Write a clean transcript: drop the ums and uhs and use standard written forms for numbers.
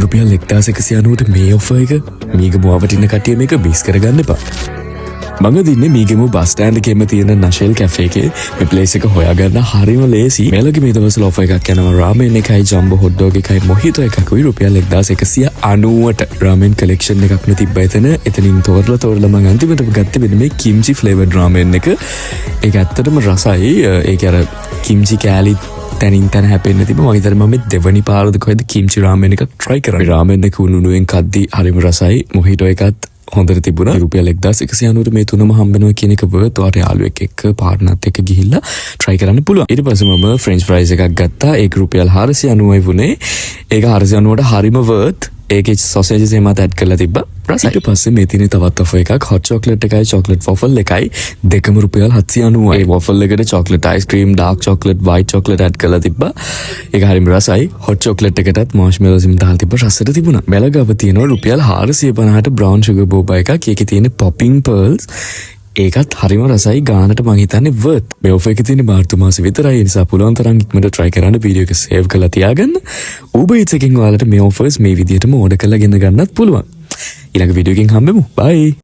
රුපියල් 1190ට මේ ඔෆර් එක මීගමු අවටින කට්ටිය මේක මිස් කරගන්න එපා. මම දින්නේ මීගමු බස් ස්ටෑන්ඩ් එකේම තියෙන නෂෙල් කැෆේ එකේ මේ ප්ලේස් එක හොයාගන්න හරිම ලේසි. මේලගේ මේ දවස්වල ඔෆර් එකක් යනවා. රාමෙන් එකයි ජම්බෝ හොට් ඩොග් එකයි මොහිතෝ එකකුයි රුපියල් 1190ට රාමෙන් කලෙක්ෂන් එකක් නේ තිබ්බා එතන. එතනින් තෝරලා මම අන්තිමට ගත්තේ මෙන්න මේ කිම්චි ෆ්ලේවර්ඩ් රාමෙන් එක. ඒක ඇත්තටම රසයි. ඒක අර කිම්චි කෑලි තැනින් තැන හැපෙන්න තිබ්බා. මම හිතන්නේ මම දෙවනි පාරද කොහෙද කිම්චි රාමෙන් එකක් try කරා. රාමෙන් එක උණුනුවෙන් කද්දි හරිම රසයි. මොහිතෝ එකත් හොඳට තිබුණා. රුපියල් 1190ට මේ තුනම හම්බෙනවා කියන එක worth. ඔයාට යාළුවෙක් එක්ක පාර්ට්නර්ත් එක්ක ගිහිල්ලා try කරන්න පුළුවන්. ඊට පස්සේ මම ෆ්‍රෙන්ච් ෆ්‍රයිස් එකක් ගත්තා. ඒක රුපියල් 490යි වුණේ. ඒක 490ට හරිම worth. ඒකේ සොසේජස් එහෙමත් ඇඩ් කරලා තිබ්බා. ඊට පස්සේ මේ තියෙන තවත් ඔෆර් එකක් හොට් චොක්ලට් එකයි චොක්ලට් වොෆල් එකයි දෙකම රුපියල් 790යි. ඒ වොෆල් එකට chocolate ice cream dark chocolate white chocolate add කරලා තිබ්බා. ඒක හරිම රසයි. හොට් චොක්ලට් එකටත් මාෂ්මෙලෝස් ඉම් දාලා තිබ්බා. රසට තිබුණා. මෙලගව තියෙනවා රුපියල් 450ට බ්‍රවුන් ෂුගර් බෝබා එකක්. ඒකේ තියෙන පොපින් පර්ල්ස් ඒකත් හරිම රසයි. ගානට මං හිතන්නේ worth. මේ ඔෆර් එකේ තියෙන මාර්තු මාසෙ විතරයි. ඒ නිසා පුළුවන් තරම් ඉක්මනට try කරන්න. වීඩියෝ එක save කරලා තියාගන්න. Uber Eats එකෙන් ඔයාලට මේ offers මේ විදිහටම order කරලා ගෙන ගන්නත් පුළුවන්. ඊළඟ වීඩියෝ එකෙන් හම්බෙමු. bye.